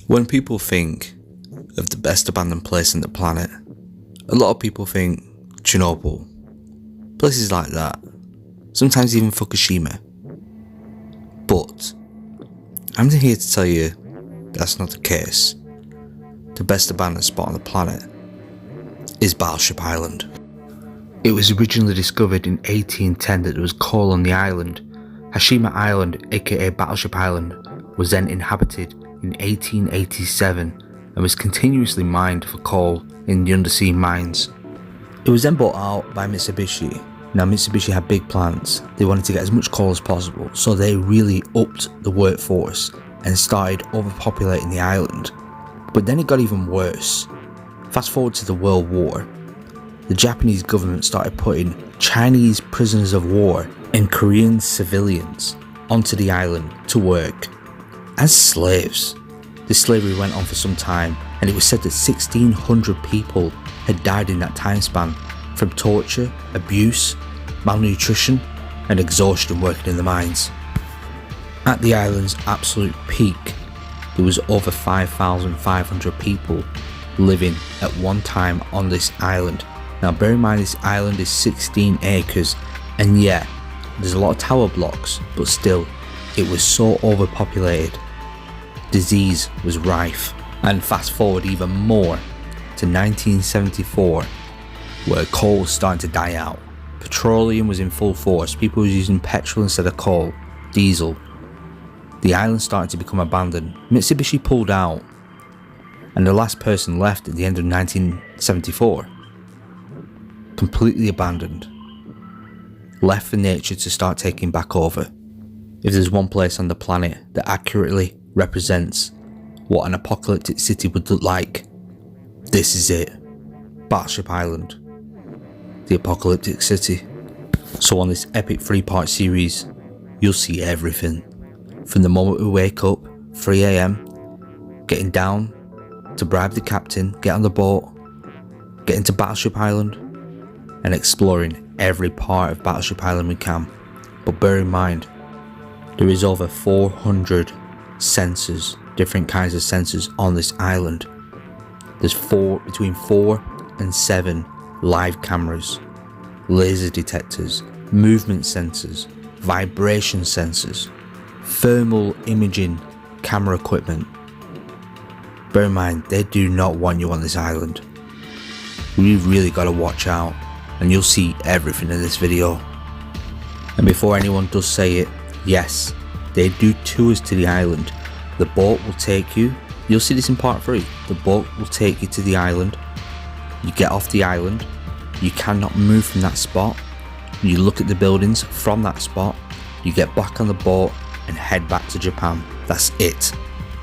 When people think of the best abandoned place on the planet, a lot of people think Chernobyl, places like that, sometimes even Fukushima. But I'm here to tell you that's not the case. The best abandoned spot on the planet is Battleship Island. It was originally discovered in 1810 that there was coal on the island. Hashima Island, aka Battleship Island, was then inhabited in 1887 and was continuously mined for coal in the undersea mines. It was then bought out by Mitsubishi. Now Mitsubishi had big plans. They wanted to get as much coal as possible, so they really upped the workforce and started overpopulating the island. But then it got even worse. Fast forward to the World War. The Japanese government started putting Chinese prisoners of war and Korean civilians onto the island to work as slaves. This slavery went on for some time, and it was said that 1,600 people had died in that time span from torture, abuse, malnutrition and exhaustion working in the mines. At the island's absolute peak, there was over 5,500 people living at one time on this island. Now bear in mind this island is 16 acres, and yeah, there's a lot of tower blocks, but still, it was so overpopulated. Disease was rife. And fast forward even more to 1974, where coal was starting to die out. Petroleum was in full force. People were using petrol instead of coal, diesel. The island started to become abandoned. Mitsubishi pulled out, and the last person left at the end of 1974. Completely abandoned. Left for nature to start taking back over. If there's one place on the planet that accurately represents what an apocalyptic city would look like, this is it. Battleship Island. The apocalyptic city. So on this epic 3-part series, you'll see everything. From the moment we wake up, 3 AM, getting down to bribe the captain, get on the boat, get into Battleship Island, and exploring every part of Battleship Island we can. But bear in mind, there is over 400 sensors, different kinds of sensors on this island. There's between 4 and 7 live cameras, laser detectors, movement sensors, vibration sensors, thermal imaging camera equipment. Bear in mind, they do not want you on this island. We've really got to watch out, and you'll see everything in this video. And before anyone does say it, yes, they do tours to the island. The boat will take you, you'll see this in part 3, the boat will take you to the island. You get off the island, you cannot move from that spot. You look at the buildings from that spot, you get back on the boat and head back to Japan. That's it.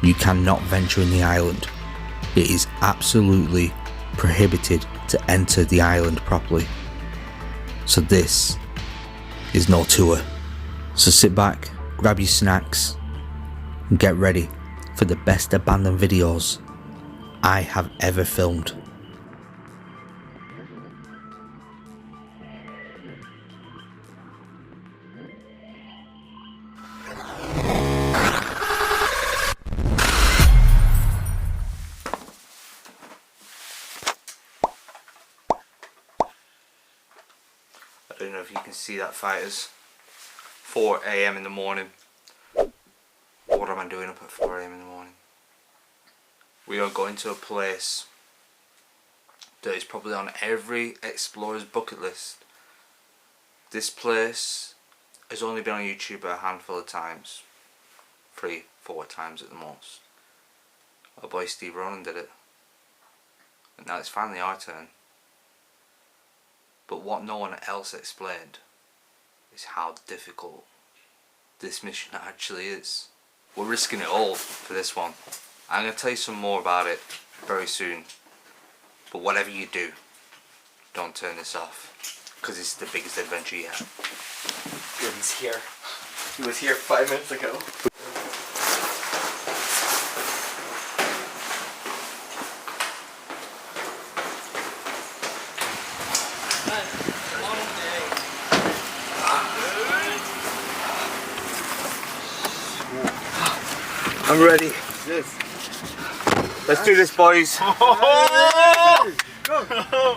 You cannot venture in the island. It is absolutely prohibited to enter the island properly. So this is no tour. So sit back, grab your snacks, and get ready for the best abandoned videos I have ever filmed. I don't know if you can see that, fighters. 4 AM in the morning. What am I doing up at 4 AM in the morning? We are going to a place that is probably on every explorer's bucket list. This place has only been on YouTube a handful of times. 3, 4 times at the most. Our boy Steve Ronan did it. And now it's finally our turn. But what no one else explained is how difficult this mission actually is. We're risking it all for this one. I'm going to tell you some more about it very soon. But whatever you do, don't turn this off, because it's the biggest adventure yet. He's here. He was here 5 minutes ago. I'm ready. What's this? Let's do this, boys. Go.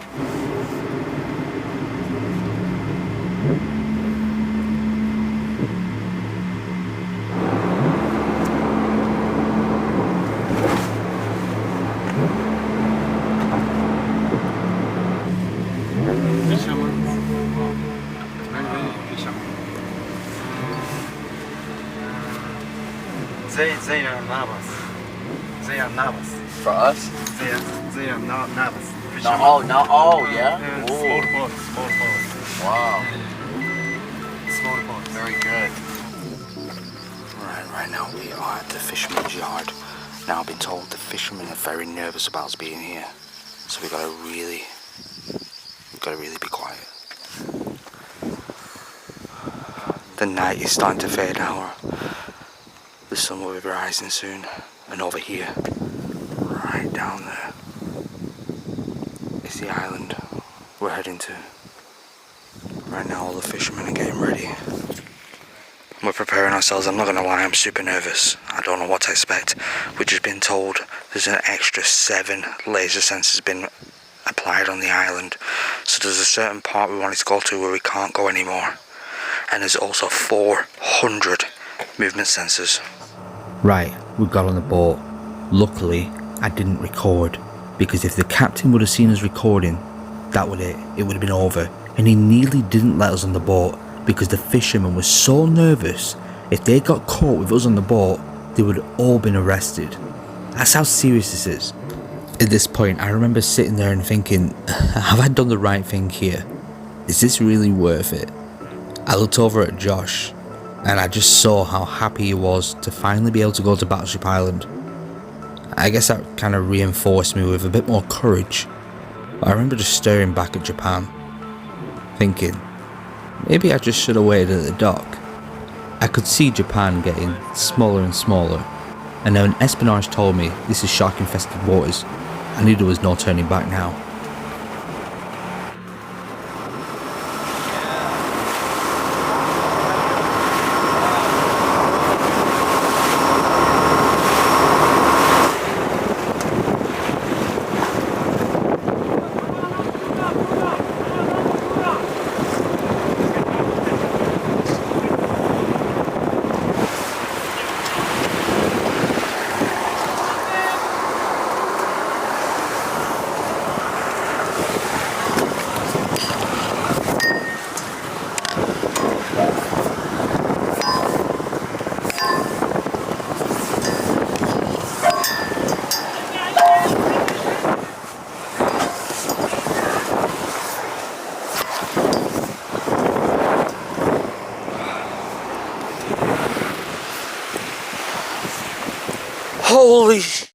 They are Navas. They are Navas. For us? They are Navas. Yeah? Small boats. Wow. Small boats. Very good. Right now we are at the fisherman's yard. Now I've been told the fishermen are very nervous about us being here. So we've got to really be quiet. The night is starting to fade out. The sun will be rising soon. And over here, right down there, is the island we're heading to. Right now all the fishermen are getting ready. We're preparing ourselves. I'm not going to lie, I'm super nervous. I don't know what to expect. We've just been told there's an extra 7 laser sensors been applied on the island. So there's a certain part we wanted to go to where we can't go anymore. And there's also 400 movement sensors. Right, we got on the boat. Luckily, I didn't record, because if the captain would have seen us recording, that would it. It would have been over. And he nearly didn't let us on the boat because the fishermen were so nervous. If they got caught with us on the boat, they would have all been arrested. That's how serious this is. At this point, I remember sitting there and thinking, have I done the right thing here? Is this really worth it? I looked over at Josh, and I just saw how happy he was to finally be able to go to Battleship Island. I guess that kind of reinforced me with a bit more courage. I remember just staring back at Japan, thinking, maybe I just should have waited at the dock. I could see Japan getting smaller and smaller, and then espionage told me this is shark infested waters. I knew there was no turning back now. Holy sh...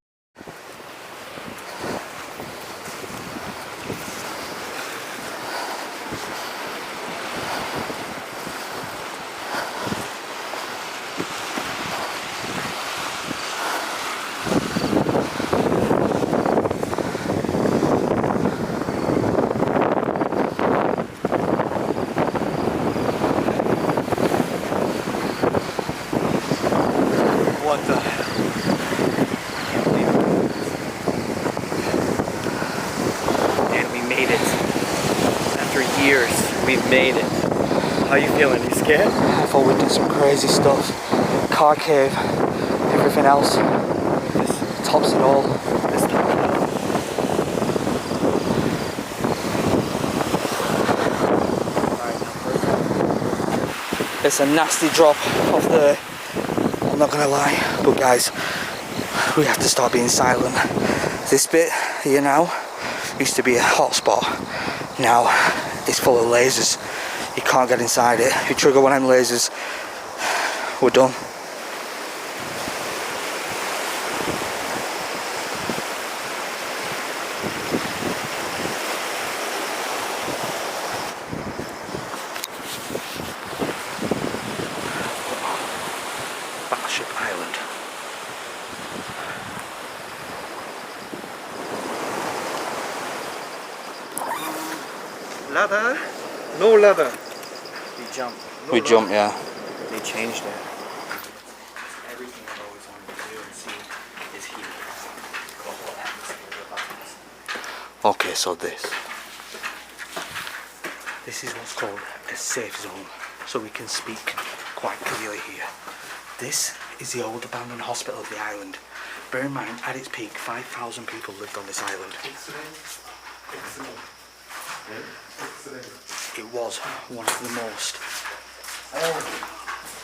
What the hell? And we made it. After years, we've made it. How you feeling? You scared? I thought we did some crazy stuff. Car cave, everything else. Tops it all. This time. It's a nasty drop off there. I'm not gonna lie, but guys, we have to start being silent. This bit here now used to be a hot spot. Now it's full of lasers. You can't get inside it. If you trigger one of them lasers, we're done. Battleship Island. Ladder? No ladder. We jump. No We ladder. jump, yeah. They changed it. Everything I always wanted to do and see is here. Okay, so this is what's called a safe zone, so we can speak quite clearly here. This is the old abandoned hospital of the island. Bear in mind, at its peak, 5,000 people lived on this island. It was one of the most.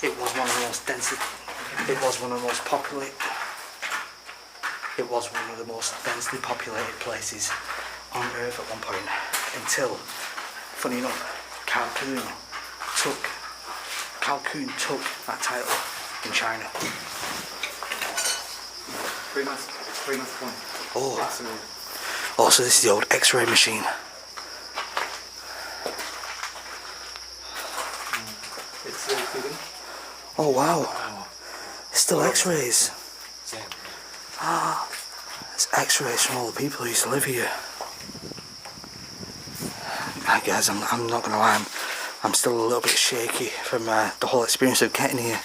It was one of the most densely. It was one of the most populated. It was one of the most densely populated places on Earth at one point, until, funny enough, Calhoun took that title in China. Famous point. Oh, so this is the old X-ray machine. Oh wow, it's still X-rays. It's X-rays from all the people who used to live here. Guys, I'm not gonna lie, I'm still a little bit shaky from the whole experience of getting here.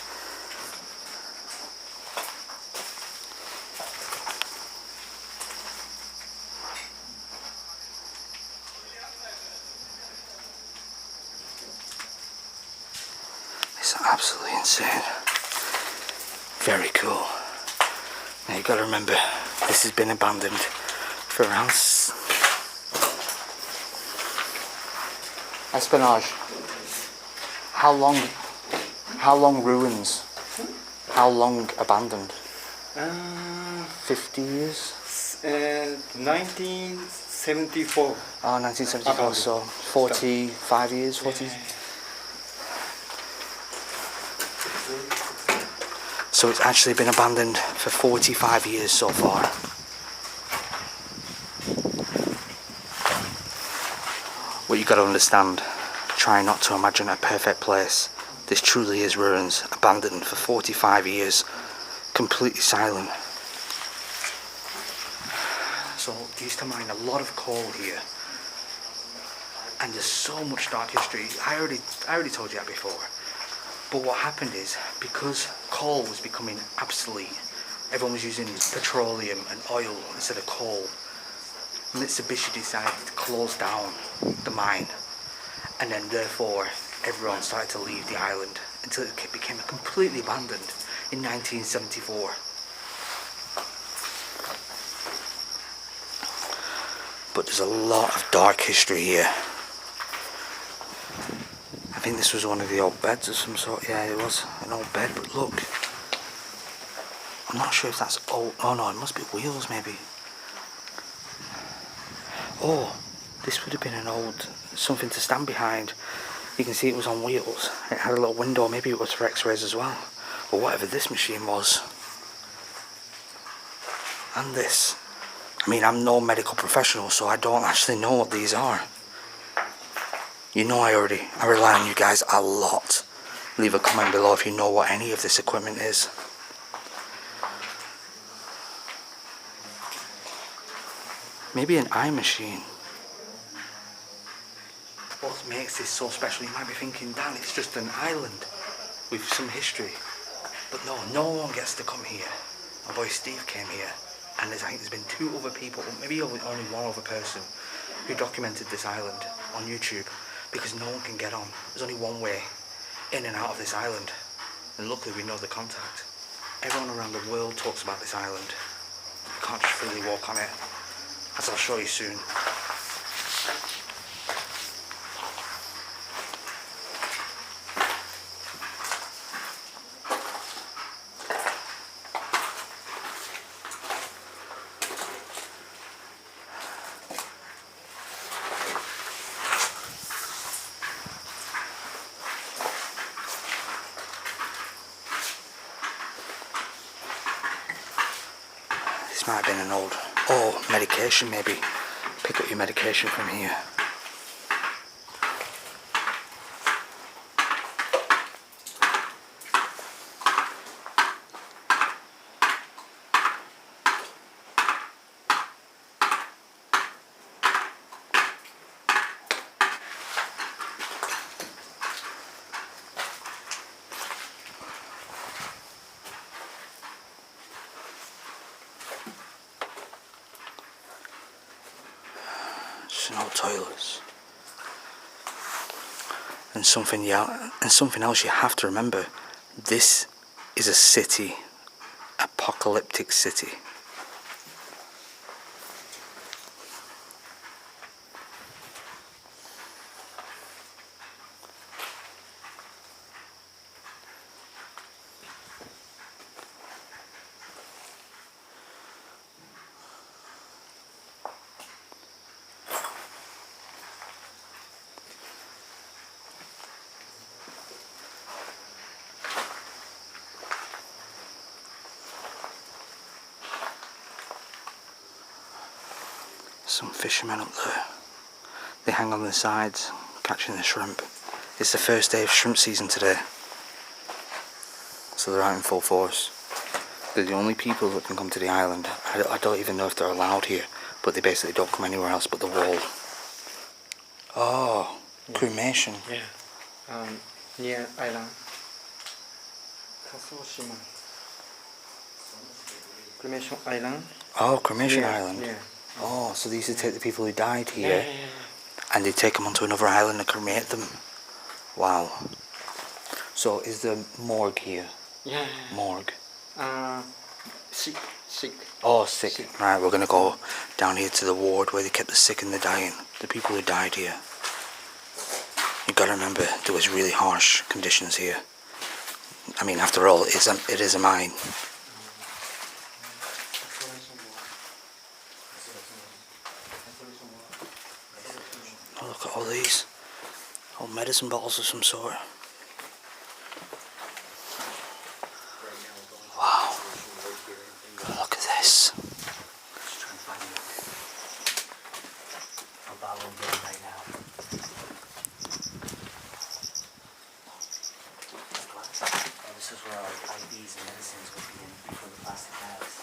It's absolutely insane. Very cool. Now you gotta remember, this has been abandoned for around... Espionage. How long ruins? How long abandoned? 50 years? 1974. Oh, 1974, so 45 years, 40... So it's actually been abandoned for 45 years so far. What you got to understand, try not to imagine a perfect place. This truly is ruins, abandoned for 45 years, completely silent. So they used to mine a lot of coal here, and there's so much dark history. I already told you that before. But what happened is, because coal was becoming obsolete, everyone was using petroleum and oil instead of coal. Mitsubishi decided to close down the mine, and then therefore everyone started to leave the island until it became completely abandoned in 1974. But there's a lot of dark history here. I think this was one of the old beds of some sort. Yeah, it was an old bed, but look. I'm not sure if that's old. Oh no, it must be wheels maybe. Oh, this would have been an old, something to stand behind. You can see it was on wheels. It had a little window, maybe it was for x-rays as well. Or whatever this machine was. And this. I mean, I'm no medical professional, so I don't actually know what these are. You know I rely on you guys a lot. Leave a comment below if you know what any of this equipment is. Maybe an eye machine. What makes this so special? You might be thinking, Dan, it's just an island with some history. But no one gets to come here. My boy Steve came here, and I think there's been 2 other people, maybe only one other person, who documented this island on YouTube, because no one can get on. There's only one way in and out of this island, and luckily we know the contact. Everyone around the world talks about this island. You can't just freely walk on it, as I'll show you soon. This might have been an old, medication maybe. Pick up your medication from here. There's no toilets. And something else you have to remember. This is a city. Apocalyptic city. Some fishermen up there. They hang on the sides, catching the shrimp. It's the first day of shrimp season today. So they're out in full force. They're the only people that can come to the island. I don't even know if they're allowed here, but they basically don't come anywhere else but the wall. Oh, cremation. Yeah. Near island. Hashima. Cremation island. Oh, cremation Yeah, island. Yeah. Oh, so they used to take the people who died here and they take them onto another island and cremate them. Wow. So is the morgue here? Yeah. Morgue. Sick. Oh, sick. Right, we're going to go down here to the ward where they kept the sick and the dying. The people who died here. You've got to remember, there was really harsh conditions here. I mean, after all, it is a mine. Oh, look at all these. All medicine bottles of some sort. Wow. Look at this. This is where our IVs and medicines would be in before the plastic bags.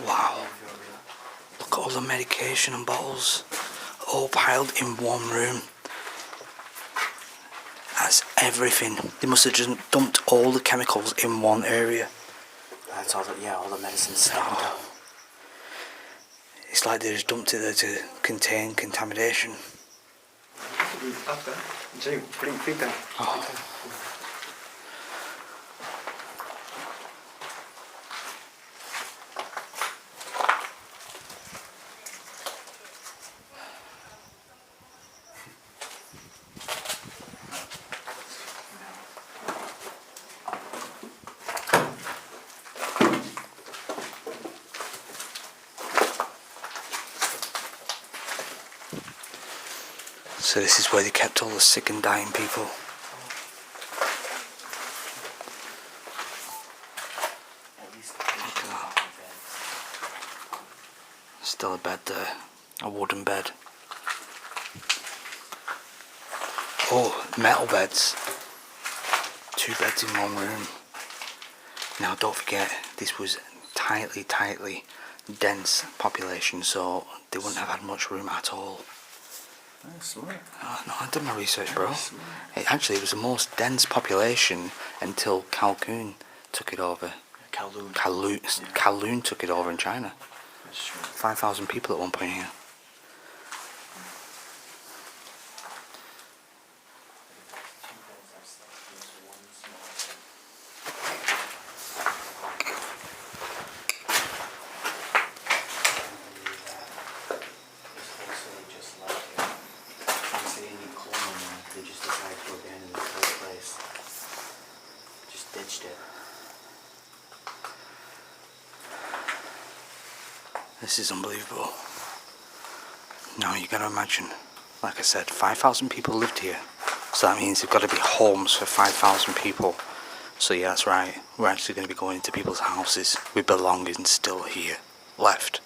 Wow. Look at all the medication and bottles all piled in one room. That's everything. They must have just dumped all the chemicals in one area. That's all all the medicine stacked up. It's like they just dumped it there to contain contamination. Oh. So this is where they kept all the sick and dying people. Still a bed there, a wooden bed. Oh, metal beds. 2 beds in one room. Now don't forget, this was tightly dense population, so they wouldn't have had much room at all. Smart. Oh, no, I did my research, bro. It was the most dense population until Kowloon took it over. Kowloon took it over in China. 5,000 people at one point here. They just decided to abandon this whole place. Just ditched it. This is unbelievable. Now you gotta imagine, like I said, 5,000 people lived here. So that means there've got to be homes for 5,000 people. So yeah, that's right. We're actually going to be going into people's houses with belongings still here, left.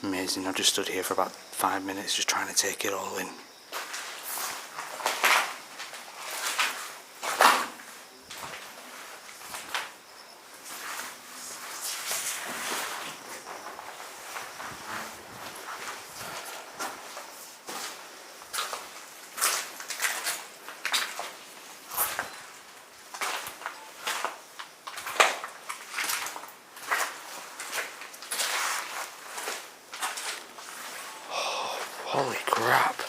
Amazing. I've just stood here for about 5 minutes just trying to take it all in. crap.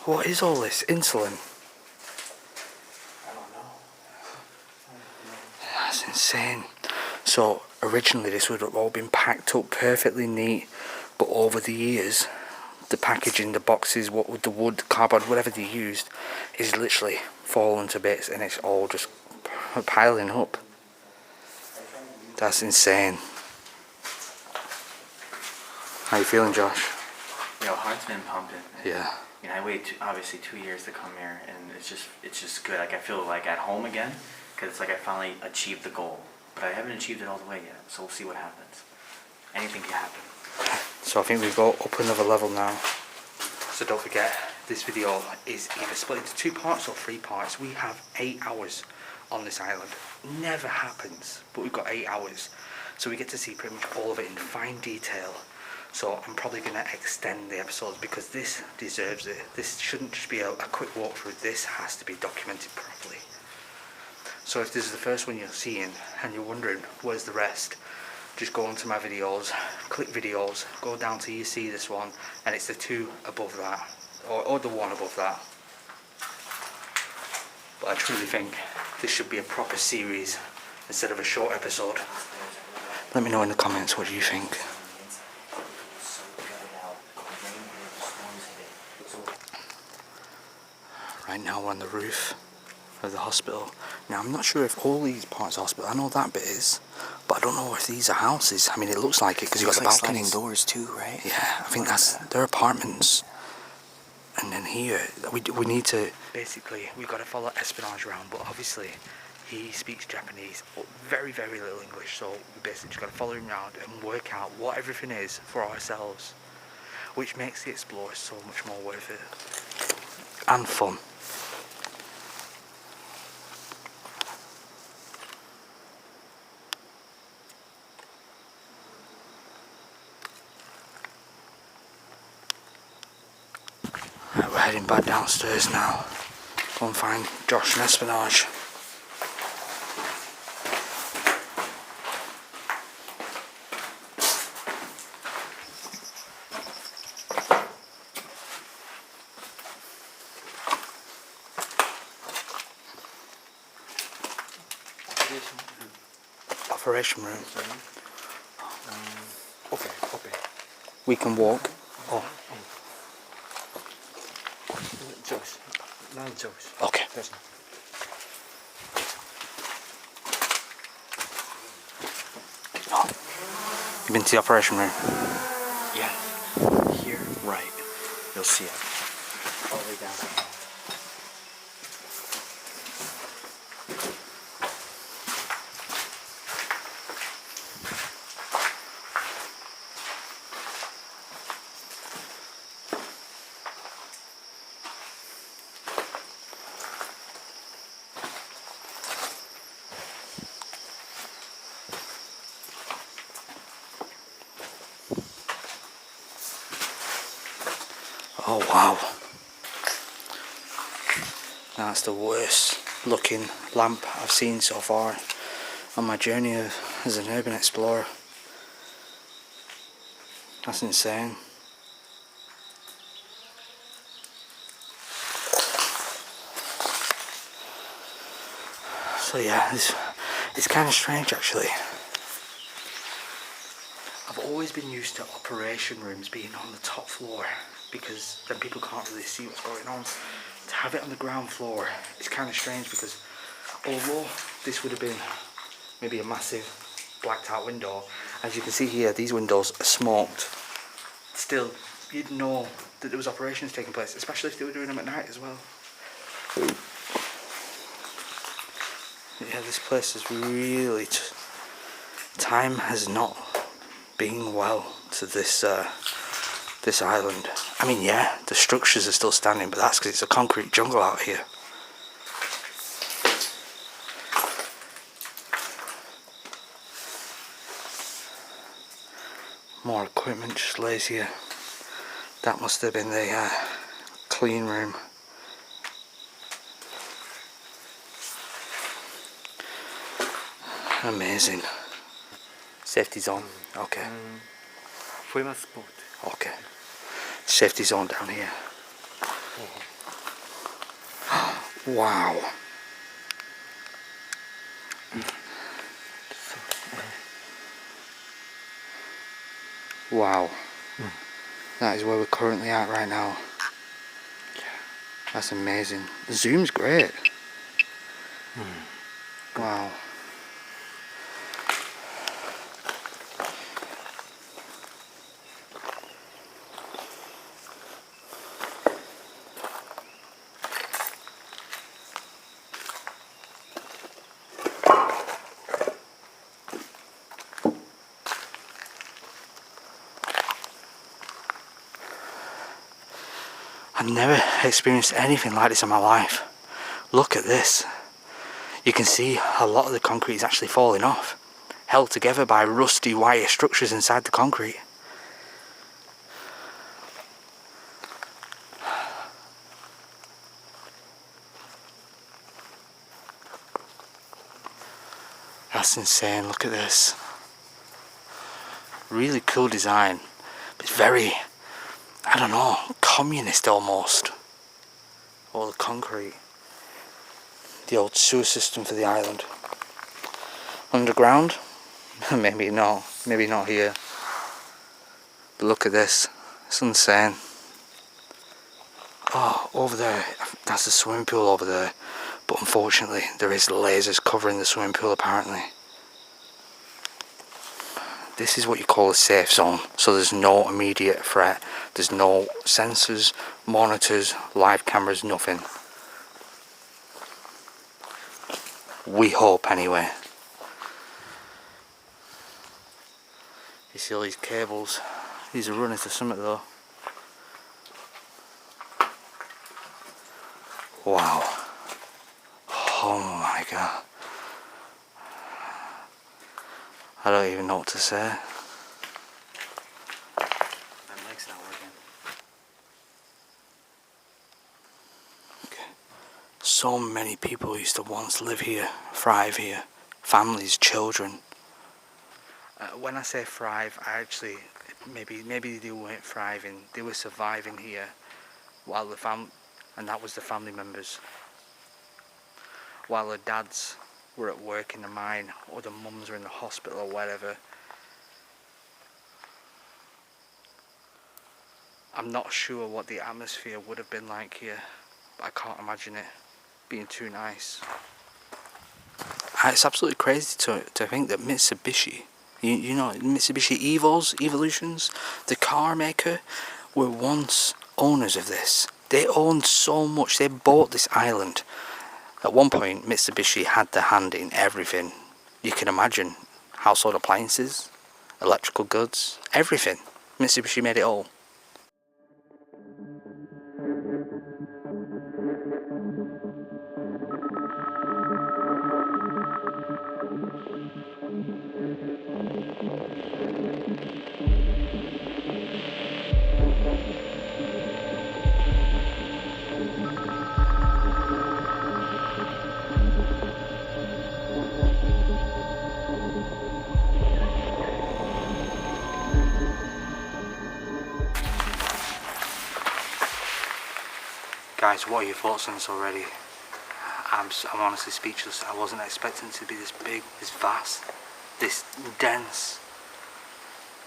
What is all this? Insulin? I don't know. That's insane. So originally this would have all been packed up perfectly neat, but over the years, the packaging, the boxes, what with the wood, cardboard, whatever they used, is literally fallen to bits, and it's all just piling up. That's insane. How you feeling, Josh? Yo, heart's been pumping. Yeah. You know, I waited obviously 2 years to come here, and it's just good. Like I feel like at home again, because it's like I finally achieved the goal, but I haven't achieved it all the way yet. So we'll see what happens. Anything can happen. So I think we've got up another level now. So don't forget, this video is either split into 2 parts or 3 parts. We have 8 hours on this island. Never happens, but we've got 8 hours. So we get to see pretty much all of it in fine detail. So I'm probably going to extend the episodes because this deserves it. This shouldn't just be a quick walkthrough. This has to be documented properly. So if this is the first one you're seeing and you're wondering where's the rest, just go onto my videos, click videos, go down till you see this one, and it's the 2 above that, or the 1 above that. But I truly think this should be a proper series instead of a short episode. Let me know in the comments, what do you think? Right now we're on the roof of the hospital. Now I'm not sure if all these parts are hospital. I know that bit is, but I don't know if these are houses. I mean, it looks like it because you've got the balconies. Sliding doors too, right? Yeah, I think they're apartments. And then here, we need to, basically, we've got to follow Espionage around, but obviously he speaks Japanese, but very, very little English, so we basically just got to follow him around and work out what everything is for ourselves, which makes the Explorer so much more worth it. And fun. Right, we're heading back downstairs now. Go and find Josh and Espionage. Operation room. Okay. We can walk. Oh, Josh. Not Josh. okay. Person. Oh. You been to the operation room? Yeah. Here, right. You'll see it. All the way down here. Oh wow. That's the worst looking lamp I've seen so far on my journey as an urban explorer. That's insane. So yeah, it's kind of strange actually. I've always been used to operation rooms being on the top floor because then people can't really see what's going on. To have it on the ground floor is kind of strange because although this would have been maybe a massive blacked out window, as you can see here, these windows are smoked. Still, you'd know that there was operations taking place, especially if they were doing them at night as well. Yeah, this place is really... time has not been well to this this island. I mean, yeah, the structures are still standing, but that's because it's a concrete jungle out here. More equipment just lays here. That must have been the clean room. Amazing. Safety zone. Okay. Full spot. Okay. Safety zone down here. Wow. Wow. That is where we're currently at right now. That's amazing. The zoom's great. Wow. I've never experienced anything like this in my life. Look at this. You can see a lot of the concrete is actually falling off, held together by rusty wire structures inside the concrete. That's insane, look at this. Really cool design, but it's very, I don't know, communist almost. All the concrete. The old sewer system for the island. Underground? Maybe not here. But look at this, it's insane. Oh, over there, that's the swimming pool over there. But unfortunately, there is lasers covering the swimming pool apparently. This is what you call a safe zone, so there's no immediate threat. There's no sensors, monitors, live cameras, nothing. We hope anyway. You see all these cables, these are running to something though. Wow. Oh my god. I don't even know what to say. My mic's not working. Okay. So many people used to once live here, thrive here. Families, children. When I say thrive, I actually, maybe they weren't thriving. They were surviving here, while and that was the family members. While the dads were at work in the mine, or the mums were in the hospital or whatever. I'm not sure what the atmosphere would have been like here, but I can't imagine it being too nice. It's absolutely crazy to think that Mitsubishi, you know, Mitsubishi Evolutions, the car maker, were once owners of this. They owned so much, they bought this island. At one point, Mitsubishi had their hand in everything. You can imagine household appliances, electrical goods, everything. Mitsubishi made it all. Guys, what are your thoughts on this already? I'm honestly speechless. I wasn't expecting it to be this big, this vast, this dense.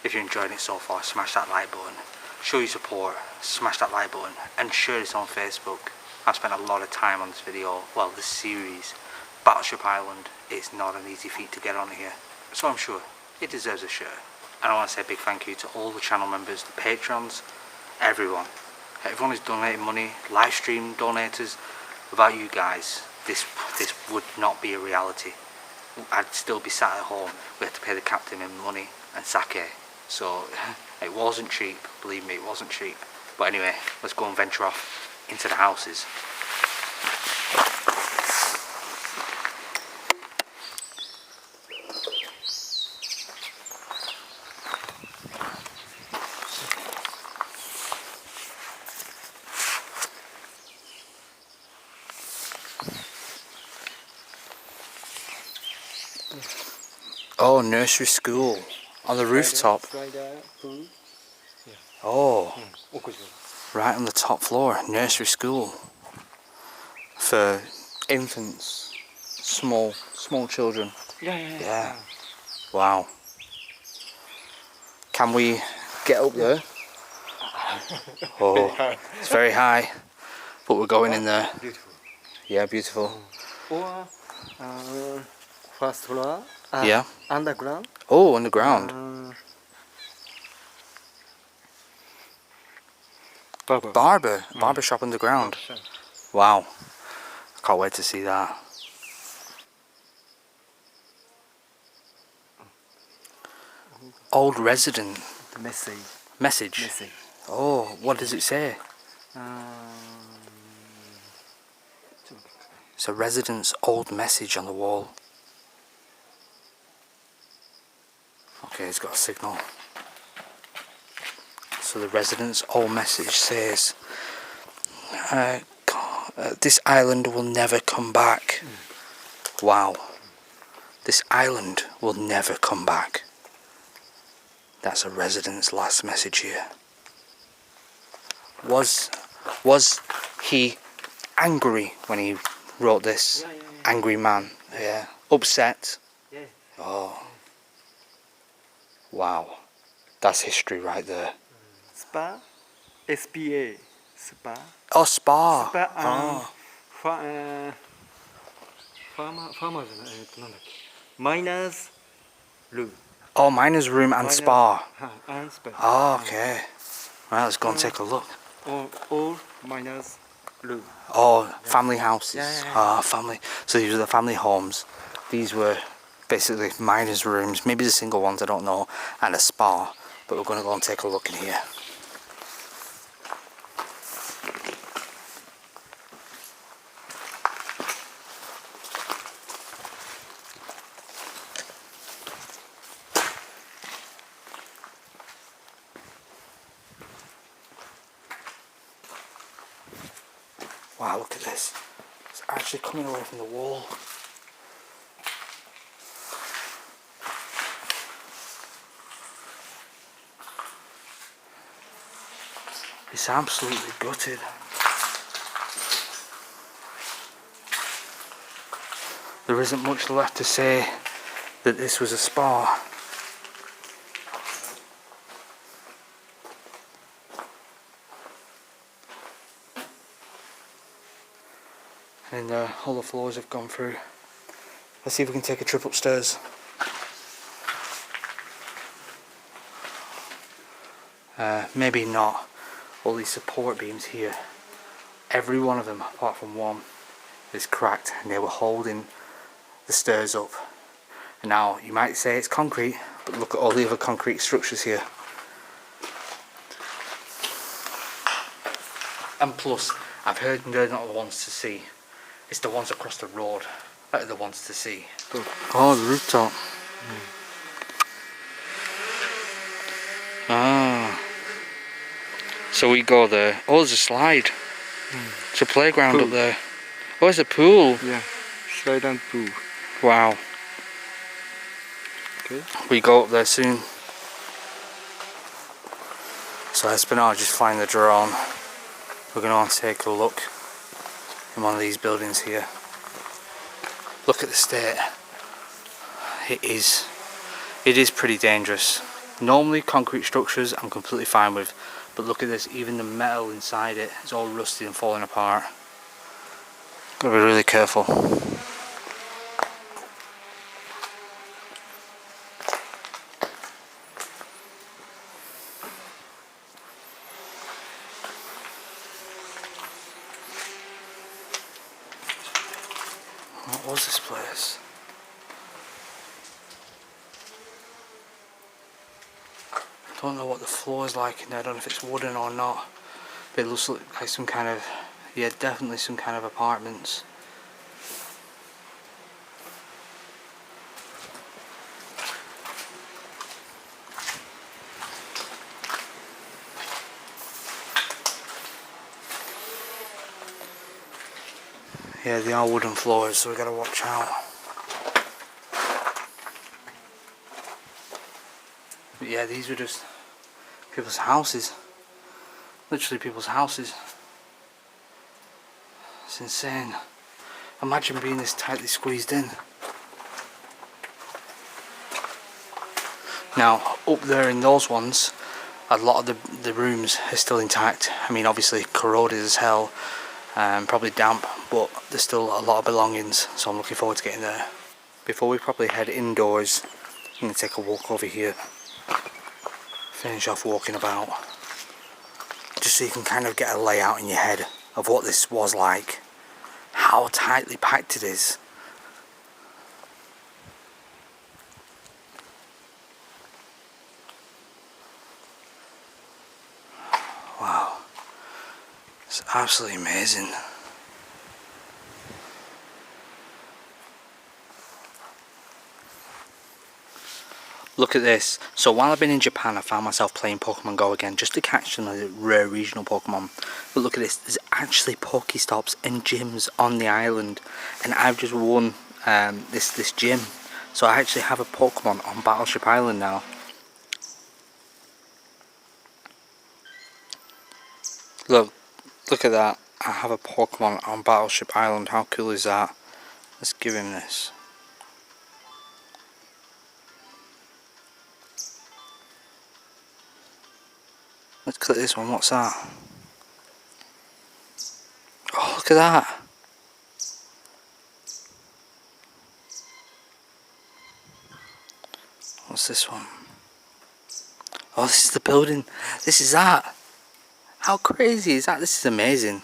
If you're enjoying it so far, smash that like button. Show your support, smash that like button, and share this on Facebook. I've spent a lot of time on this video, well, this series. Battleship Island is not an easy feat to get on here, so I'm sure it deserves a share. And I want to say a big thank you to all the channel members, the patrons, everyone. Everyone who's donated money, live stream donators. Without you guys, this would not be a reality. I'd still be sat at home. We had to pay the captain in money and sake. So it wasn't cheap, believe me, it wasn't cheap. But anyway, let's go and venture off into the houses. Oh, nursery school on the rooftop. Oh. Right on the top floor, nursery school. For infants, small children. Yeah. Wow. Can we get up there? Oh, it's very high, but we're going in there. Beautiful. Yeah, beautiful. Or first floor. Yeah. Underground. Oh, underground. Barber shop underground. Wow. I can't wait to see that. Old resident. Message. Message. Oh, what does it say? It's a resident's old message on the wall. Okay, it's got a signal. So the resident's old message says, this island will never come back. Wow. This island will never come back. That's a resident's last message here. Was he angry when he wrote this? Yeah. Angry man. Yeah. Upset. Yeah. Oh. Wow. That's history right there. Spa. SPA. Spa. Oh, spa. Spa. Oh. Farmer じゃない、なんだっけ。Miners room. Oh, miner's room and spa. And spa. Oh, okay. Right, let's go and take a look. All miners room. Oh, family houses. Yeah. Oh, family. So these were the family homes. These were basically miners' rooms. Maybe the single ones, I don't know. And a spa. But we're going to go and take a look in here. Wow, look at this. It's actually coming away from the wall. It's absolutely gutted. There isn't much left to say that this was a spa. And all the floors have gone through. Let's see if we can take a trip upstairs. Maybe not. All these support beams here, every one of them apart from one is cracked, and they were holding the stairs up. And now you might say it's concrete, but look at all the other concrete structures here. And plus, I've heard they're not the ones to see. It's the ones across the road that are the ones to see. Oh, the rooftop. Ah. So we go there. Oh, there's a slide. It's a playground Pool. up there. Oh, it's a pool. Yeah. Slide and pool. Wow. Okay. We go up there soon. So Espinal just flying the drone. We're going to take a look in one of these buildings here. Look at the state. It is pretty dangerous. Normally concrete structures I'm completely fine with, but look at this, even the metal inside it is all rusty and falling apart. Gotta be really careful. What was this place? I don't know what the floor is like in there. I don't know if it's wooden or not. But it looks like some kind of, yeah, definitely some kind of apartments. Yeah, they are wooden floors, so we gotta watch out. But yeah, these were just people's houses. literally people's houses. It's insane. Imagine being this tightly squeezed in. Now, up there in those ones, a lot of the rooms are still intact. I mean, obviously corroded as hell, probably damp, but there's still a lot of belongings, so I'm looking forward to getting there. Before we probably head indoors, I'm going to take a walk over here, finish off walking about, just so you can kind of get a layout in your head of what this was like, how tightly packed it is. Wow, it's absolutely amazing. Look at this. So while I've been in Japan, I found myself playing Pokemon Go again just to catch some of the rare regional Pokemon. But look at this, there's actually Pokestops and gyms on the island, and I've just won this gym. So I actually have a Pokemon on Battleship Island now. Look at that. I have a Pokemon on Battleship Island. How cool is that? Let's give him this. Let's click this one. What's that? Oh, look at that. What's this one? Oh, this is the building. This is that. How crazy is that? This is amazing.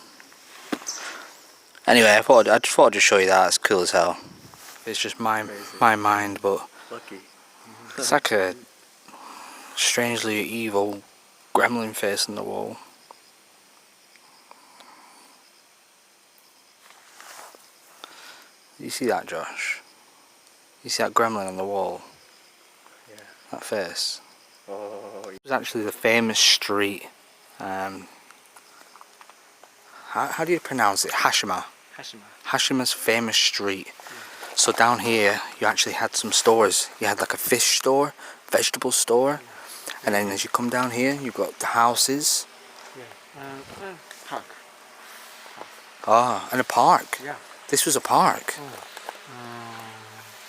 Anyway, I just thought I'd just show you that. It's cool as hell. It's just my mind, but Lucky. it's like a strangely evil gremlin face on the wall. You see that, Josh? You see that gremlin on the wall? Yeah. That face? Oh, It was actually the famous street. How do you pronounce it? Hashima. Hashima. Hashima's famous street. So down here you actually had some stores. You had like a fish store, vegetable store, and then as you come down here you've got the houses. Yeah. Park. Ah, and a park. Yeah. This was a park.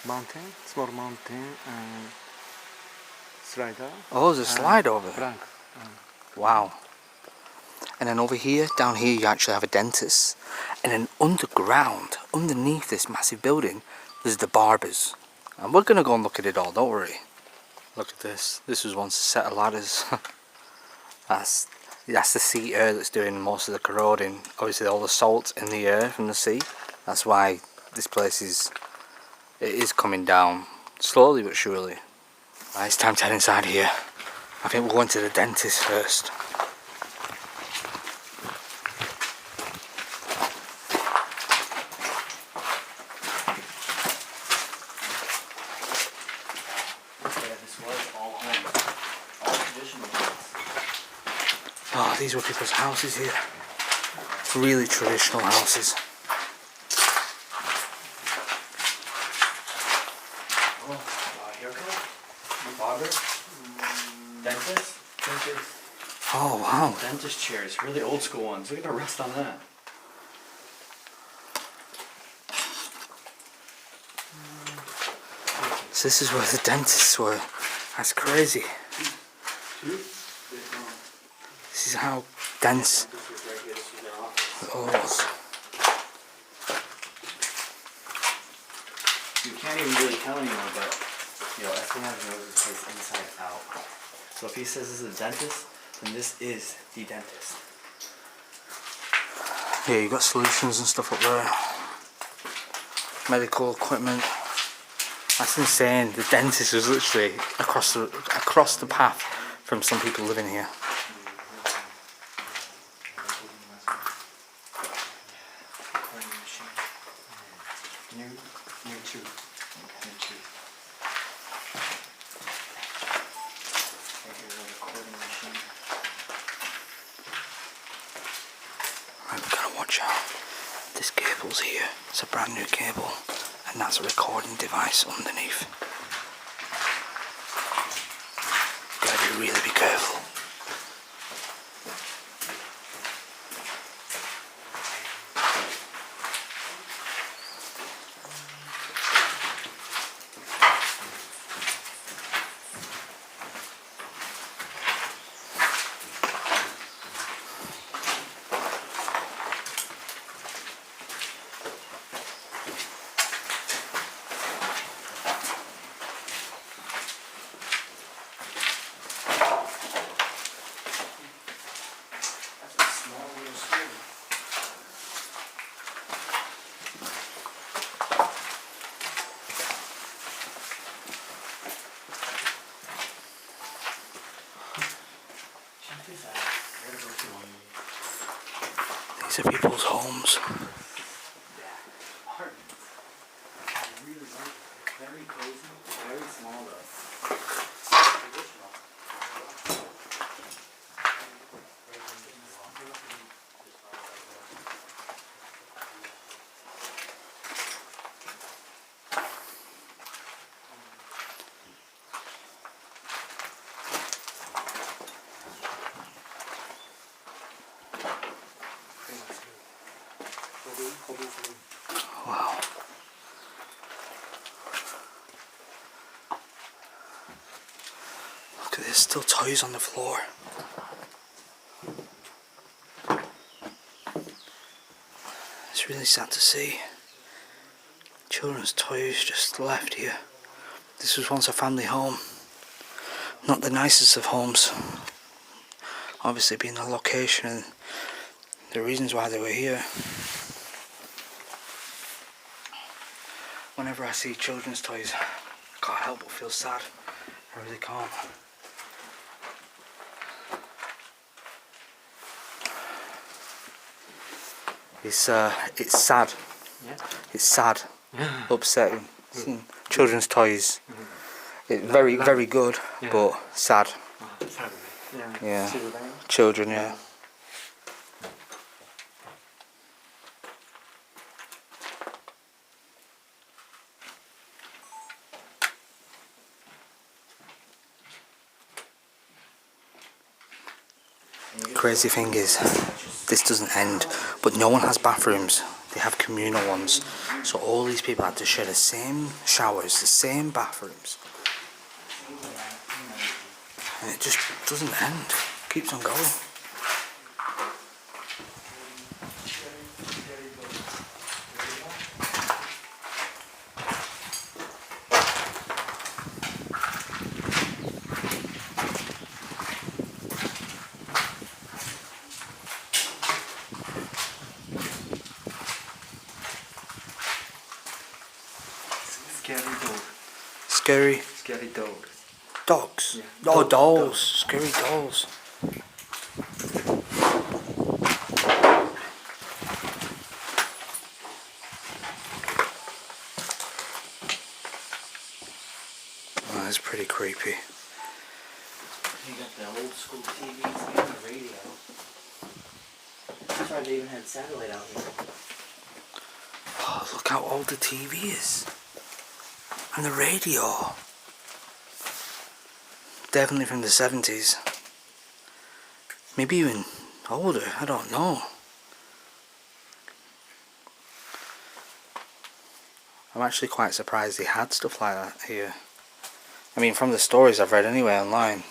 Mountain, small mountain, and slider. Oh, there's a slide over there. Blank. Wow. And then over here, down here, you actually have a dentist. And then underground, underneath this massive building, there's the barbers. And we're going to go and look at it all, don't worry. Look at this. This was once a set of ladders. That's the sea air that's doing most of the corroding. Obviously all the salt in the air from the sea. That's why this place is coming down. Slowly but surely. Right, it's time to head inside here. I think we're going to the dentist first. Oh, these were people's houses here. Really traditional houses. Haircut? Barber? Dentist? Oh, wow. Dentist chairs, really old school ones. Look at the rust on that. So this is where the dentists were. That's crazy. This is how dense it all was. You can't even really tell anymore, but Espinas knows this place inside out. So if he says this is a dentist, then this is the dentist. Yeah, you got solutions and stuff up there. Medical equipment. That's insane. The dentist was literally across the path from some people living here. Right, we gotta watch out. This cable's here. It's a brand new cable, and that's a recording device underneath. Gotta really be careful. to people's homes. Really like it. Very cozy, very small though. Wow. Look at this, still toys on the floor. It's really sad to see. Children's toys just left here. This was once a family home. Not the nicest of homes. Obviously being the location and the reasons why they were here. Whenever I see children's toys, I can't help but feel sad. I really can't. It's sad. Yeah. It's sad. Upsetting. Seeing children's toys. It's very good, Yeah. but sad. Yeah. Yeah. Children. Children, yeah. Crazy thing is, this doesn't end, but no one has bathrooms. They have communal ones. So all these people had to share the same showers, the same bathrooms. And it just doesn't end. Keeps on going. Scary dog. Scary Scary dog. dogs. Yeah. Oh, Dog- dolls. Scary dolls. Oh, that's pretty creepy. You got the old school TVs and the radio. That's why they even had satellite out here. Oh, look how old the TV is. And the radio. Definitely from the 70s. Maybe even older, I don't know. I'm actually quite surprised they had stuff like that here. I mean, from the stories I've read anyway online.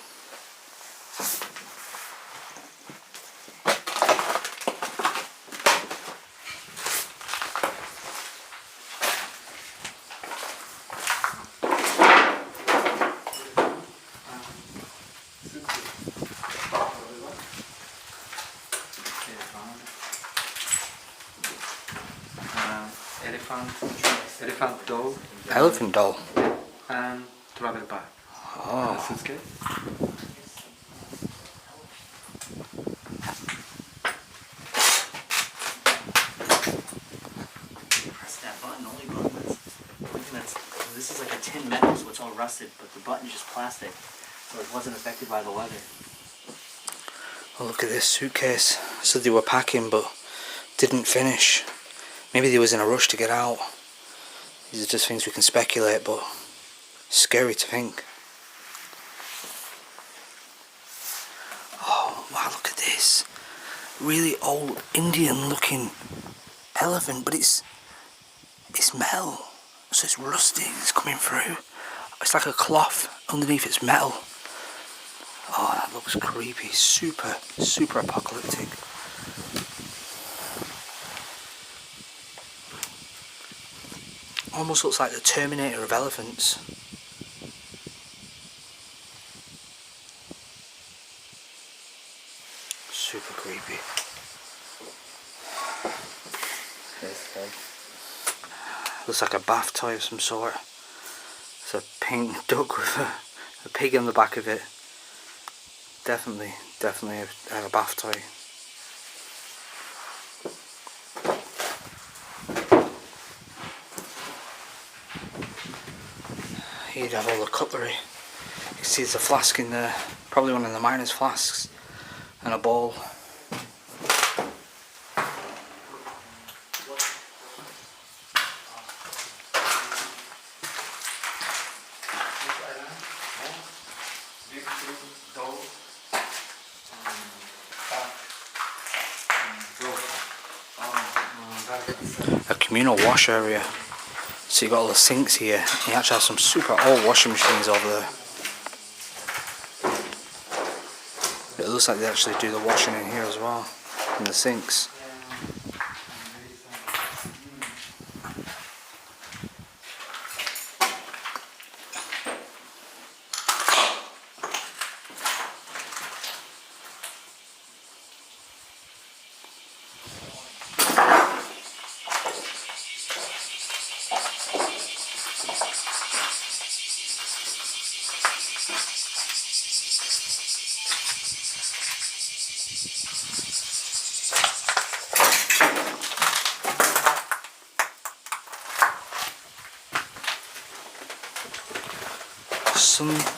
Elephant dog. Elephant doll. And travel bag. Oh. Suitcase. Press that button, only button this is like a tin metal, so it's all rusted, but the button's just plastic, so it wasn't affected by the weather. Oh, look at this suitcase. So they were packing but didn't finish. Maybe they was in a rush to get out. These are just things we can speculate, but scary to think. Oh wow, look at this. Really old Indian looking elephant, but it's metal. So it's rusty, it's coming through. It's like a cloth underneath its metal. Oh, that looks creepy. Super apocalyptic. Almost looks like the Terminator of elephants. Super creepy. Looks like a bath toy of some sort. It's a pink duck with a pig on the back of it. Definitely a bath toy. Here you'd have all the cutlery. You can see there's a flask in there, probably one of the miners' flasks, and a bowl. A communal wash area. So you got all the sinks here. You actually have some super old washing machines over there. It looks like they actually do the washing in here as well, in the sinks.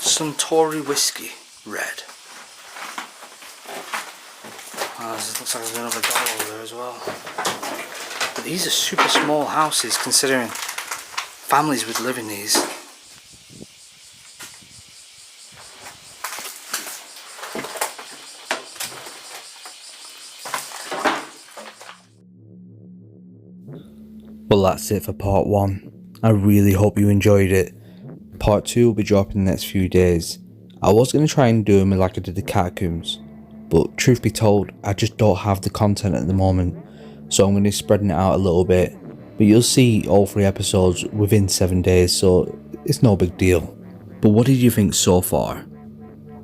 Some Tory whiskey, red. Looks like there's another dollar over there as well. But these are super small houses considering families would live in these. Well, that's it for part 1. I really hope you enjoyed it. Part 2 will be dropping in the next few days. I was going to try and do them like I did the catacombs, but truth be told, I just don't have the content at the moment, so I'm going to be spreading it out a little bit. But you'll see all 3 episodes within 7 days, so it's no big deal. But what did you think so far?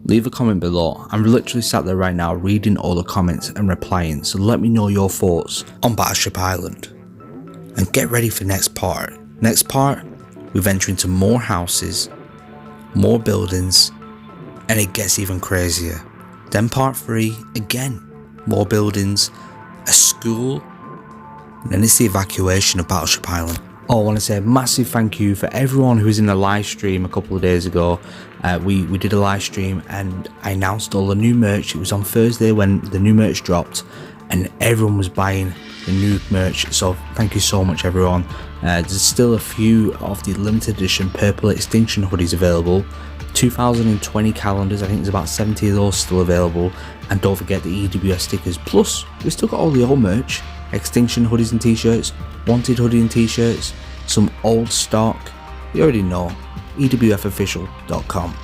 Leave a comment below. I'm literally sat there right now reading all the comments and replying, so let me know your thoughts on Battleship Island. And get ready for next part. Next part, we venture into more houses, more buildings, and it gets even crazier. Then part 3, again, more buildings, a school, and then it's the evacuation of Battleship Island. Oh, I want to say a massive thank you for everyone who was in the live stream a couple of days ago. We did a live stream and I announced all the new merch. It was on Thursday when the new merch dropped and everyone was buying the new merch, so thank you so much everyone. There's still a few of the limited edition purple extinction hoodies available, 2020 calendars, I think there's about 70 of those still available, and don't forget the EWS stickers. Plus we still got all the old merch, extinction hoodies and t-shirts, wanted hoodie and t-shirts, some old stock, you already know, ewfofficial.com.